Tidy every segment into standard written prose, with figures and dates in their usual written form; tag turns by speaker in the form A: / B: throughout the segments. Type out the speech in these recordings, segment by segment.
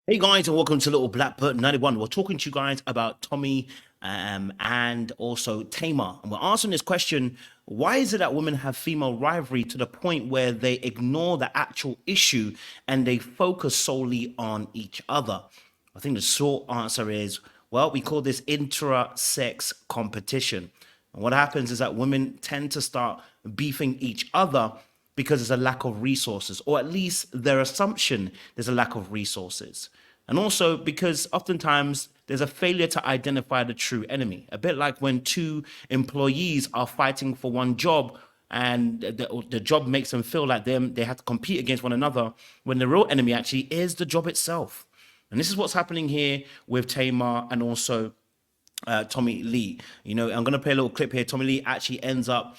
A: Hey guys, and welcome to Little Black Button 91. We're talking to you guys about Tommy and also Tamar. And we're answering this question: why is it that women have female rivalry to the point where they ignore the actual issue and they focus solely on each other? I think the short answer is, well, we call this intra-sex competition. And what happens is that women tend to start beefing each other because there's a lack of resources, or at least their assumption there's a lack of resources. And also because oftentimes there's a failure to identify the true enemy. A bit like when two employees are fighting for one job and the job makes them feel like they have to compete against one another when the real enemy actually is the job itself. And this is what's happening here with Tamar and also Tommy Lee. I'm going to play a little clip here. Tommy Lee actually ends up,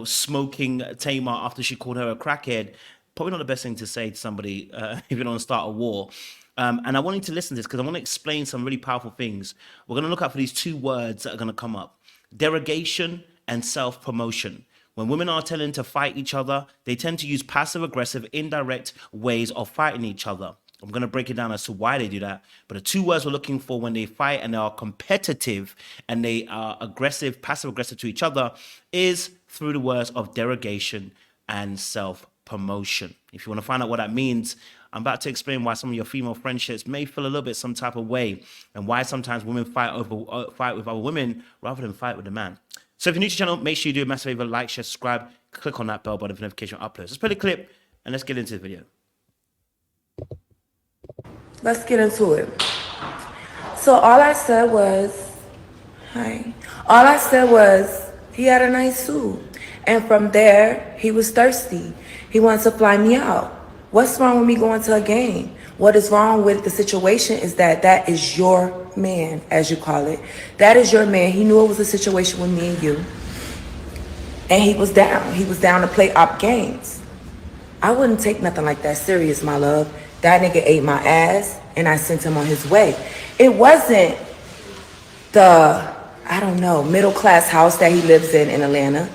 A: smoking Tamar after she called her a crackhead. Probably not the best thing to say to somebody if you don't start a war. And I want you to listen to this because I want to explain some really powerful things. We're going to look out for these two words that are going to come up: derogation and self-promotion. When women are telling to fight each other, they tend to use passive-aggressive, indirect ways of fighting each other. I'm going to break it down as to why they do that. But the two words we're looking for when they fight and they are competitive and they are aggressive, passive-aggressive to each other is through the words of derogation and self-promotion. If you want to find out what that means, I'm about to explain why some of your female friendships may feel a little bit some type of way and why sometimes women fight with other women rather than fight with a man. So if you're new to the channel, make sure you do a massive favor, like, share, subscribe, click on that bell button for notification uploads. Let's play the clip and let's get into the video.
B: Let's get into it. So all I said was, hi. All I said was, he had a nice suit. And from there, he was thirsty. He wanted to fly me out. What's wrong with me going to a game? What is wrong with the situation is that is your man, as you call it. That is your man. He knew it was a situation with me and you. And he was down. He was down to play op games. I wouldn't take nothing like that serious, my love. That nigga ate my ass and I sent him on his way. It wasn't the, I don't know, middle class house that he lives in Atlanta.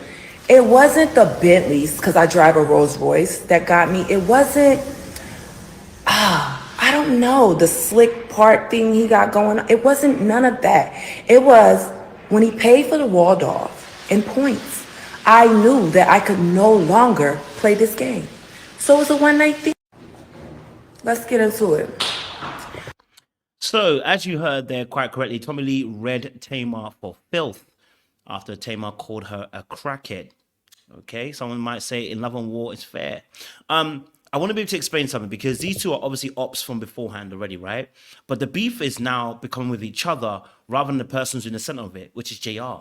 B: It wasn't the Bentleys, because I drive a Rolls Royce, that got me. It wasn't, I don't know, the slick part thing he got going on. It wasn't none of that. It was when he paid for the Waldorf in points, I knew that I could no longer play this game. So it was a one night thing. Let's get into it.
A: So, as you heard there quite correctly, Tommy Lee read Tamar for filth after Tamar called her a crackhead. Okay, someone might say in love and war it's fair. I want to be able to explain something because these two are obviously ops from beforehand already, right? But the beef is now becoming with each other rather than the person who's in the center of it, which is JR.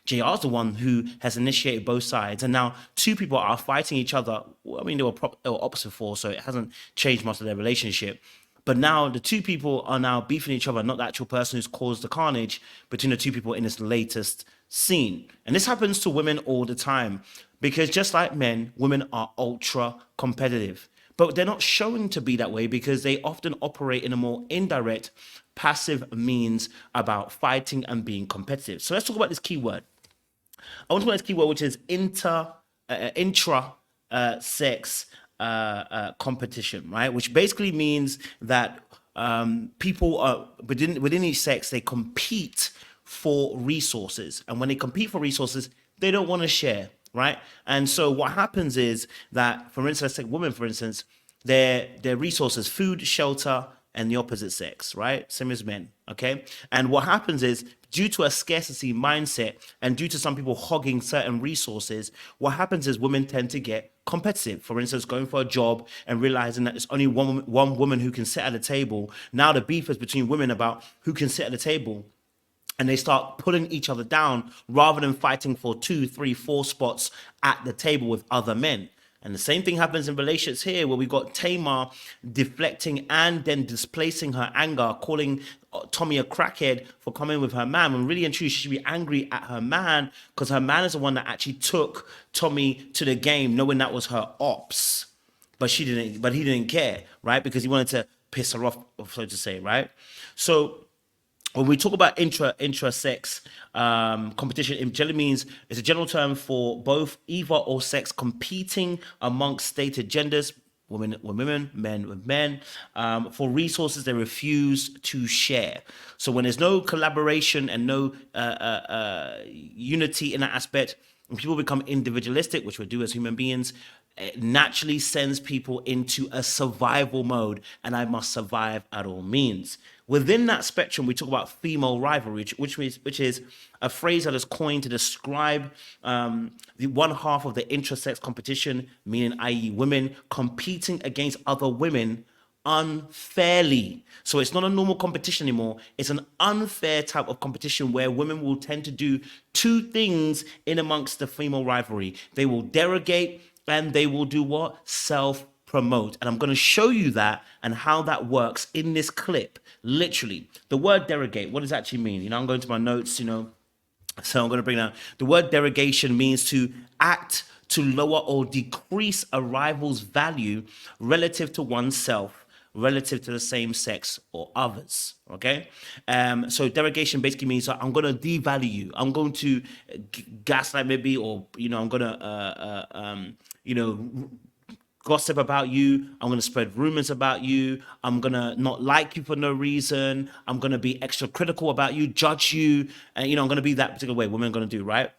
A: JR's the one who has initiated both sides, and now two people are fighting each other. I mean, they were ops before, so it hasn't changed much of their relationship. But now the two people are now beefing each other, not the actual person who's caused the carnage between the two people in this latest scene. And this happens to women all the time because just like men, women are ultra competitive. But they're not showing to be that way because they often operate in a more indirect, passive means about fighting and being competitive. So let's talk about this keyword. I want to talk about this keyword, which is intra-sex competition, right? Which basically means that people are within each sex, they compete for resources, and when they compete for resources, they don't want to share, right? And so what happens is that, for instance, let's take women, for instance, their resources, food, shelter, and the opposite sex, right? Same as men, okay? And what happens is, due to a scarcity mindset and due to some people hogging certain resources, what happens is women tend to get competitive. For instance, going for a job and realizing that it's only one woman who can sit at a table. Now the beef is between women about who can sit at the table, and they start pulling each other down rather than fighting for 2, 3, 4 spots at the table with other men. And the same thing happens in relationships here, where we've got Tamar deflecting and then displacing her anger, calling Tommy a crackhead for coming with her man, when really and truly she should be angry at her man because her man is the one that actually took Tommy to the game, knowing that was her ops. But he didn't care, right? Because he wanted to piss her off, so to say, right? So when we talk about intra-sex competition, it generally means it's a general term for both either or sex competing amongst stated genders, women with women, men with men. For resources, they refuse to share. So when there's no collaboration and no unity in that aspect, when people become individualistic, which we do as human beings, it naturally sends people into a survival mode, and I must survive at all means. Within that spectrum, we talk about female rivalry, which is a phrase that is coined to describe the one half of the intrasex competition, meaning i.e. women competing against other women unfairly. So it's not a normal competition anymore. It's an unfair type of competition where women will tend to do two things in amongst the female rivalry. They will derogate and they will do what? Self-promote. And I'm going to show you that and how that works in this clip. Literally, the word derogate, what does that actually mean? I'm going to my notes, so I'm going to bring down the word derogation means to act to lower or decrease a rival's value relative to oneself, relative to the same sex or others. Okay, so derogation basically means I'm going to devalue you. I'm going to gaslight maybe, or I'm going to gossip about you. I'm going to spread rumors about you. I'm going to not like you for no reason. I'm going to be extra critical about you, judge you. And, I'm going to be that particular way. Women are going to do, right?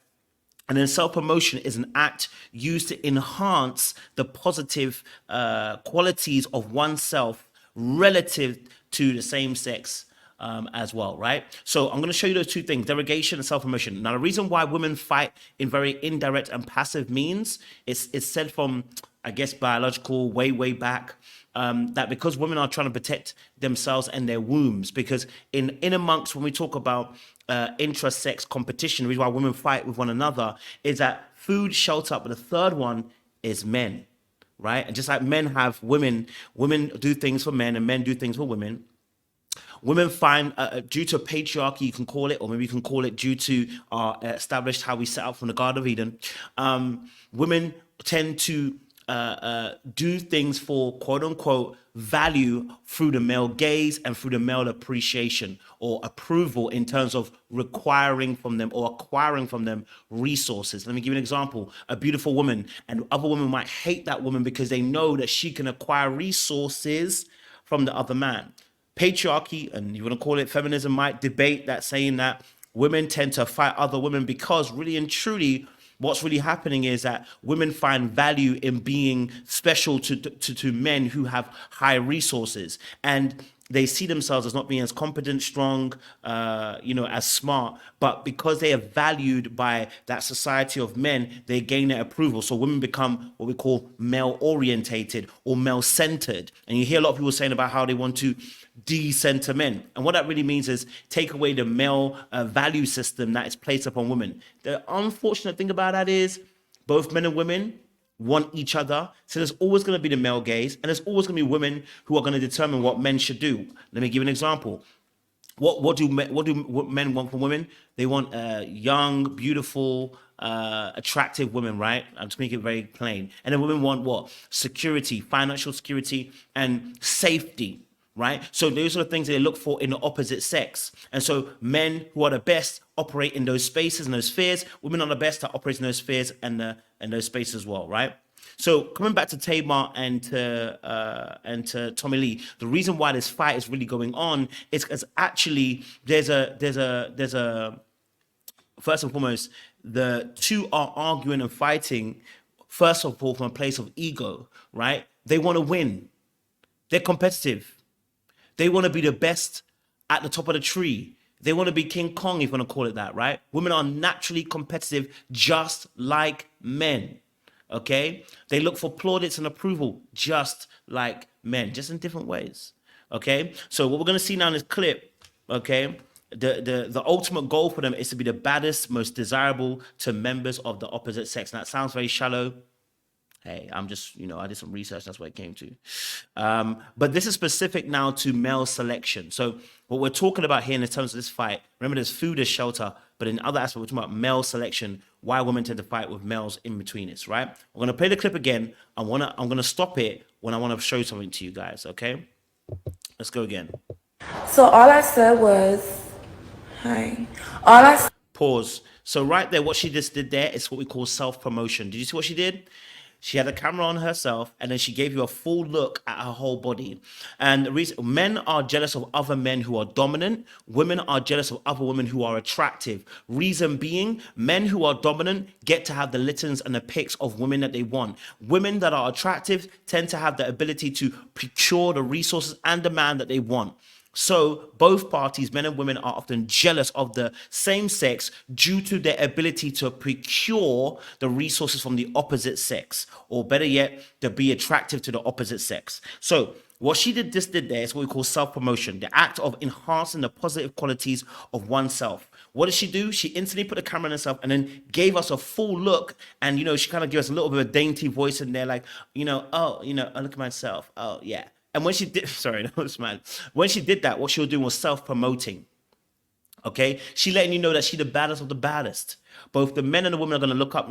A: And then self-promotion is an act used to enhance the positive qualities of oneself relative to the same sex as well, right? So I'm going to show you those two things, derogation and self-promotion. Now, the reason why women fight in very indirect and passive means it's said from, I guess, biological way back, that because women are trying to protect themselves and their wombs, because in amongst, when we talk about intrasex competition, the reason why women fight with one another is that food, shelter, but the third one is men, right? And just like men have women do things for men and men do things for women. Women find, due to patriarchy, you can call it, or maybe you can call it due to our established how we set up from the Garden of Eden, women tend to do things for quote unquote value through the male gaze and through the male appreciation or approval in terms of requiring from them or acquiring from them resources. Let me give you an example. A beautiful woman, and other women might hate that woman because they know that she can acquire resources from the other man. Patriarchy, and you want to call it feminism, might debate that, saying that women tend to fight other women because really and truly what's really happening is that women find value in being special to men who have high resources, and they see themselves as not being as competent, strong, as smart, but because they are valued by that society of men, they gain their approval. So women become what we call male orientated or male centered. And you hear a lot of people saying about how they want to de-center men. And what that really means is take away the male value system that is placed upon women. The unfortunate thing about that is both men and women want each other. So there's always going to be the male gaze, and there's always going to be women who are going to determine what men should do. Let me give you an example. What do men want from women? They want young, beautiful, attractive women, right? I'm just making it very plain. And then women want what? Security, financial security, and safety. Right? So those are the things they look for in the opposite sex. And so men who are the best operate in those spaces and those spheres. Women are the best that operate in those spheres and those spaces as well, right? So coming back to Tamar and to Tommy Lee, the reason why this fight is really going on is because actually there's a first and foremost, the two are arguing and fighting, first of all, from a place of ego, right? They want to win. They're competitive. They want to be the best at the top of the tree. They want to be King Kong, if you want to call it that, right? Women are naturally competitive, just like men, okay? They look for plaudits and approval, just like men, just in different ways, okay? So what we're going to see now in this clip, okay, the ultimate goal for them is to be the baddest, most desirable to members of the opposite sex. And that sounds very shallow. Hey, I'm just, I did some research. That's what it came to. But this is specific now to male selection. So what we're talking about here in terms of this fight, remember there's food, there's shelter, but in other aspects, we're talking about male selection, why women tend to fight with males in between it, right? We're going to play the clip again. I'm going to stop it when I want to show something to you guys, okay? Let's go again.
B: So all I said was, hi. All I
A: Pause. So right there, what she just did there is what we call self-promotion. Did you see what she did? She had a camera on herself, and then she gave you a full look at her whole body. And the reason men are jealous of other men who are dominant, women are jealous of other women who are attractive. Reason being, men who are dominant get to have the littens and the pics of women that they want. Women that are attractive tend to have the ability to procure the resources and the man that they want. So both parties, men and women, are often jealous of the same sex due to their ability to procure the resources from the opposite sex, or better yet, to be attractive to the opposite sex. So what she did there is what we call self-promotion, the act of enhancing the positive qualities of oneself. What did she do? She instantly put the camera on herself and then gave us a full look. And, she kind of gave us a little bit of a dainty voice in there, like, oh, I look at myself. Oh, yeah. And when she did, sorry, that was mad. When she did that, what she was doing was self-promoting. Okay? She letting you know that she's the baddest of the baddest. Both the men and the women are going to look up,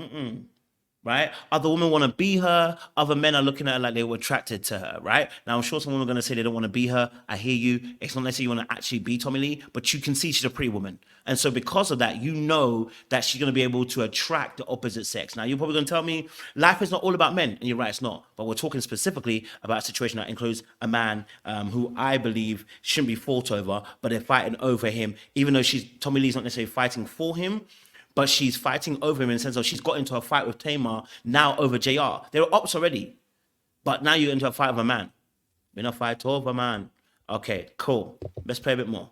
A: right? Other women want to be her. Other men are looking at her like they were attracted to her, right? Now, I'm sure some women are going to say they don't want to be her. I hear you. It's not necessarily you want to actually be Tommy Lee, but you can see she's a pretty woman. And so because of that, you know that she's going to be able to attract the opposite sex. Now, you're probably going to tell me life is not all about men. And you're right, it's not. But we're talking specifically about a situation that includes a man who I believe shouldn't be fought over, but they're fighting over him, even though Tommy Lee's not necessarily fighting for him. But she's fighting over him in the sense of she's got into a fight with Tamar now over JR. They were ops already, but now you're into a fight with a man. We're in a fight over a man. Okay, cool. Let's play a bit more.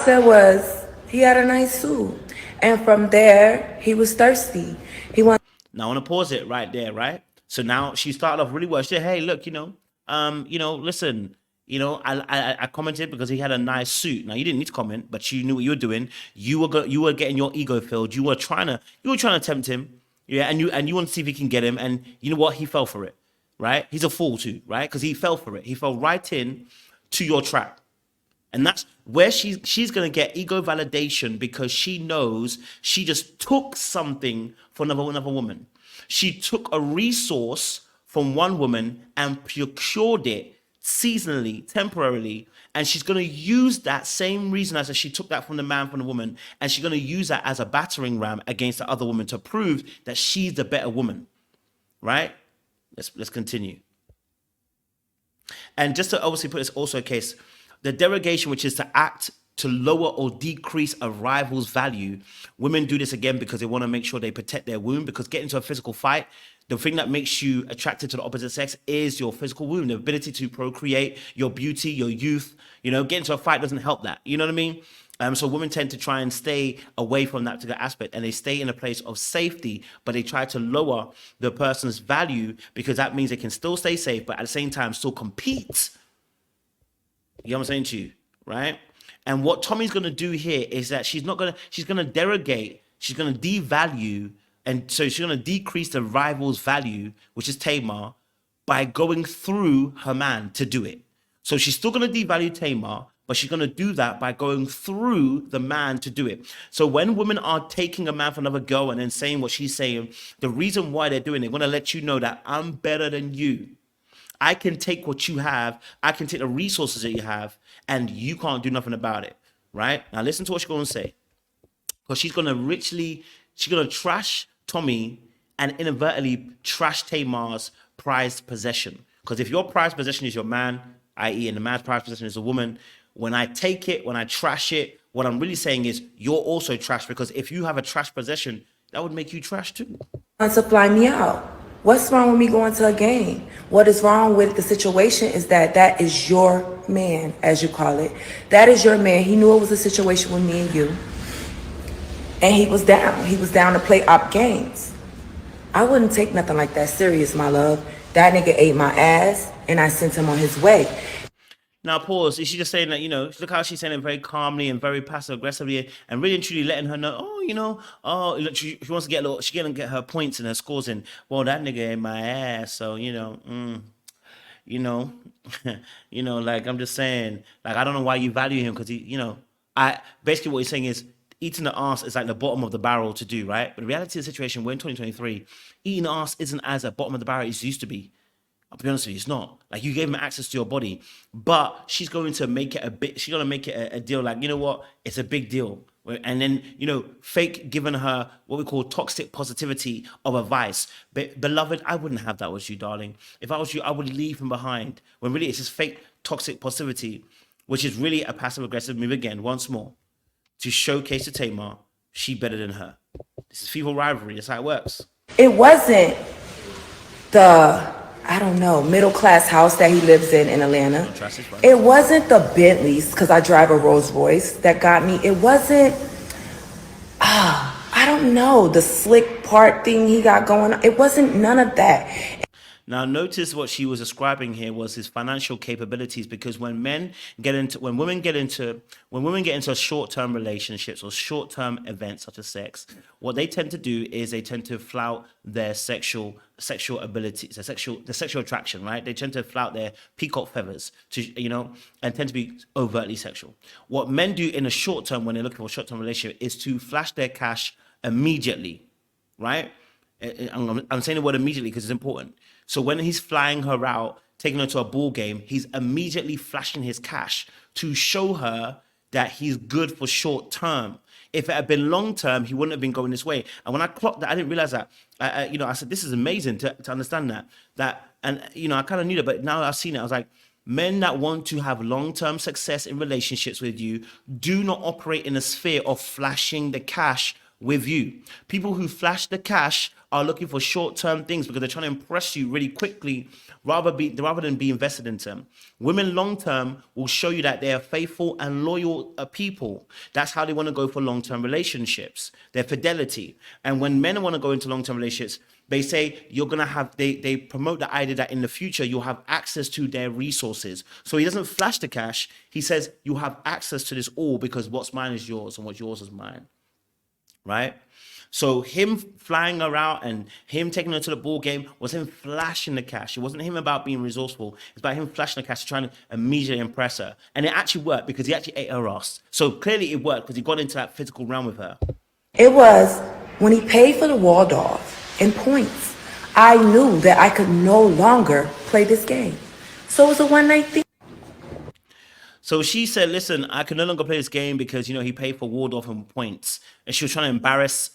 B: Said was he had a nice suit, and from there he was thirsty.
A: Now I want to pause it right there, right? So now she started off really well. She said, "Hey, look, listen." I commented because he had a nice suit. Now you didn't need to comment, but you knew what you were doing. You were getting your ego filled. You were trying to tempt him, yeah. And you want to see if he can get him. And you know what? He fell for it, right? He's a fool too, right? Because he fell for it. He fell right in to your trap, and that's where she's gonna get ego validation because she knows she just took something from another woman. She took a resource from one woman and procured it seasonally, temporarily, and she's going to use that same reason as she took that from the man, from the woman, and she's going to use that as a battering ram against the other woman to prove that she's the better woman, right? Let's continue. And just to obviously put this also a case, the derogation, which is to act to lower or decrease a rival's value, women do this again because they want to make sure they protect their womb, because getting into a physical fight, the thing that makes you attracted to the opposite sex is your physical womb, the ability to procreate, your beauty, your youth. Getting into a fight doesn't help that. You know what I mean? So women tend to try and stay away from that particular aspect, and they stay in a place of safety, but they try to lower the person's value because that means they can still stay safe, but at the same time still compete. You know what I'm saying to you, right? And what Tommy's going to do here is that she's going to derogate, she's going to devalue, and so she's going to decrease the rival's value, which is Tamar, by going through her man to do it. So she's still going to devalue Tamar, but she's going to do that by going through the man to do it. So when women are taking a man for another girl and then saying what she's saying, the reason why they're doing it, they want to let you know that I'm better than you. I can take what you have, I can take the resources that you have, and you can't do nothing about it, right? Now listen to what she's going to say. Because she's going to trash Tommy and inadvertently trash Tamar's prized possession. Because if your prized possession is your man, i.e. and the man's prized possession is a woman, when I take it, when I trash it, what I'm really saying is you're also trash, because if you have a trash possession, that would make you trash too.
B: To fly me out. What's wrong with me going to a game? What is wrong with the situation is that is your man, as you call it. That is your man. He knew it was a situation with me and you. And he was down. He was down to play op games. I wouldn't take nothing like that serious, my love. That nigga ate my ass, and I sent him on his way.
A: Now pause. Is she just saying that, look how she's saying it very calmly and very passive aggressively and really and truly letting her know, look, she wants to she gonna get her points and her scores in. Well, that nigga ate my ass, so like I'm just saying, like I don't know why you value him, because I basically what he's saying is eating the ass is like the bottom of the barrel to do, right? But the reality of the situation, we're in 2023, eating the ass isn't as a bottom of the barrel as it used to be. I'll be honest with you, it's not. Like, you gave him access to your body, but she's going to make it she's going to make it a deal like, you know what? It's a big deal. And then, fake giving her what we call toxic positivity of advice. But beloved, I wouldn't have that with you, darling. If I was you, I would leave him behind. When really it's just fake toxic positivity, which is really a passive aggressive move again, once more, to showcase to Tamar, she better than her. This is female rivalry. That's how it works.
B: It wasn't the, I don't know, middle class house that he lives in Atlanta.
A: Intrasex, right?
B: It wasn't the Bentleys, because I drive a Rolls Royce, that got me. It wasn't, I don't know, the slick part thing he got going on. It wasn't none of that.
A: Now, notice what she was ascribing here was his financial capabilities, because when women get into short-term relationships or short-term events such as sex, what they tend to do is they tend to flout their sexual abilities, the sexual attraction, right? They tend to flout their peacock feathers and tend to be overtly sexual. What men do in the short term when they're looking for a short-term relationship is to flash their cash immediately, right? I'm saying the word immediately because it's important. So when he's flying her out, taking her to a ball game, he's immediately flashing his cash to show her that he's good for short term. If it had been long term, he wouldn't have been going this way. And when I clocked that, I didn't realize that. I said, this is amazing to understand that. And I kind of knew that, but now I've seen it. I was like, men that want to have long-term success in relationships with you do not operate in a sphere of flashing the cash with you. People who flash the cash are looking for short-term things because they're trying to impress you really quickly rather than be invested in them. Women long-term will show you that they are faithful and loyal people. That's how they want to go for long-term relationships, their fidelity. And when men want to go into long-term relationships, they say you're going to have, they promote the idea that in the future you'll have access to their resources. So he doesn't flash the cash. He says you have access to this all because what's mine is yours and what's yours is mine. Right? So him flying her out and him taking her to the ball game was him flashing the cash. It wasn't him about being resourceful. It's about him flashing the cash, trying to immediately impress her. And it actually worked because he actually ate her ass. So clearly it worked because he got into that physical realm with her.
B: It was when he paid for the Waldorf in points. I knew that I could no longer play this game. So it was a one-night thing.
A: So she said, listen, I can no longer play this game because, he paid for Waldorf and points. And she was trying to embarrass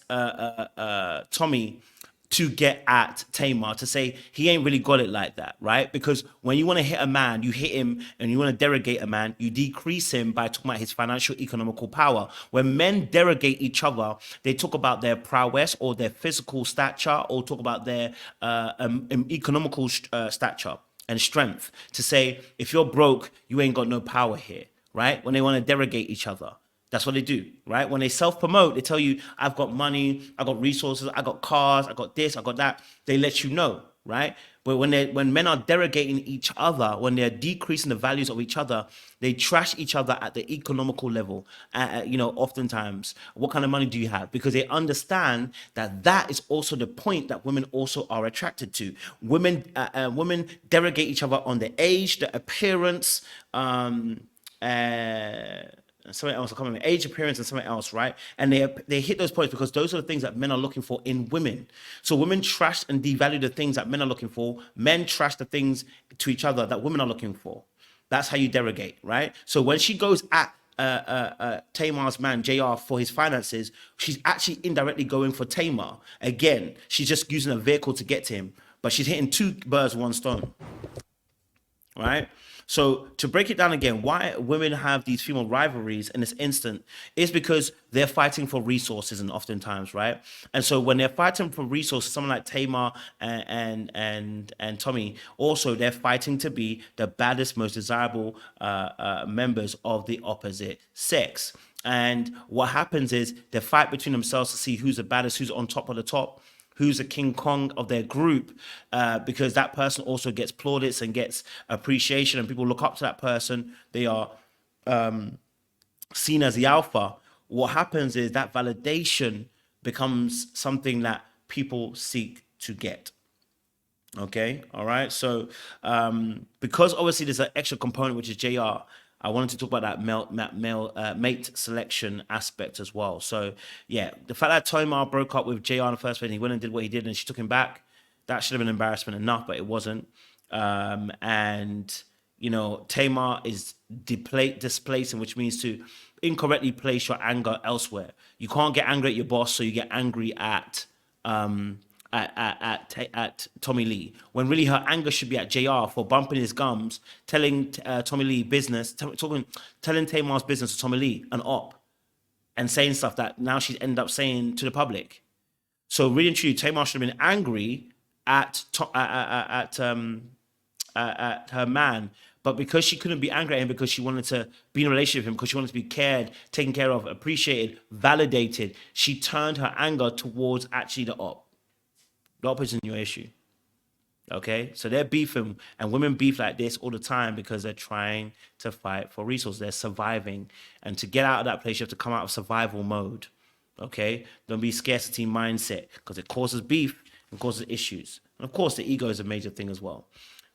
A: Tommy to get at Tamar, to say he ain't really got it like that, right? Because when you want to hit a man, you hit him, and you want to derogate a man, you decrease him by talking about his financial economical power. When men derogate each other, they talk about their prowess or their physical stature or talk about their economical stature and strength, to say, if you're broke, you ain't got no power here, right? When they want to derogate each other. That's what they do, right? When they self-promote, they tell you, I've got money, I got resources, I got cars, I got this, I got that. They let you know, right? But when men are derogating each other, when they're decreasing the values of each other, they trash each other at the economical level. Oftentimes, what kind of money do you have? Because they understand that is also the point that women also are attracted to. Women derogate each other on the age, the appearance, something else, age, appearance, and something else, right? And they hit those points because those are the things that men are looking for in women. So women trash and devalue the things that men are looking for. Men trash the things to each other that women are looking for. That's how you derogate, right? So when she goes at Tamar's man, JR, for his finances, she's actually indirectly going for Tamar. Again, she's just using a vehicle to get to him, but she's hitting two birds with one stone, right? So to break it down again, why women have these female rivalries in this instant is because they're fighting for resources, and oftentimes, right? And so when they're fighting for resources, someone like Tamar and Tommy, also they're fighting to be the baddest, most desirable members of the opposite sex. And what happens is they fight between themselves to see who's the baddest, who's on top of the top, who's the King Kong of their group, because that person also gets plaudits and gets appreciation, and people look up to that person. They are seen as the alpha. What happens is that validation becomes something that people seek to get. Okay, all right. So because obviously there's an extra component, which is JR, I wanted to talk about that male mate selection aspect as well. So yeah, the fact that Tamar broke up with JR in the first place, and he went and did what he did, and she took him back, that should have been embarrassment enough, but it wasn't. And you know, Tamar is displacing, which means to incorrectly place your anger elsewhere. You can't get angry at your boss, so you get angry at Tommy Lee, when really her anger should be at JR for bumping his gums, telling Tommy Lee business, telling Tamar's business to Tommy Lee, an op, and saying stuff that now she's ended up saying to the public. So really and truly, Tamar should have been angry at her man, but because she couldn't be angry at him, because she wanted to be in a relationship with him, because she wanted to be cared, taken care of, appreciated, validated, she turned her anger towards actually the op. The op isn't your issue. Okay, so they're beefing, and women beef like this all the time because they're trying to fight for resources. They're surviving, and to get out of that place, you have to come out of survival mode. Okay, don't be scarcity mindset, because it causes beef and causes issues. And of course, the ego is a major thing as well.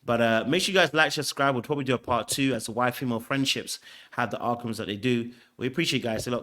A: But make sure you guys like, subscribe. We'll probably do a part 2 as to why female friendships have the outcomes that they do. We appreciate you guys. So look,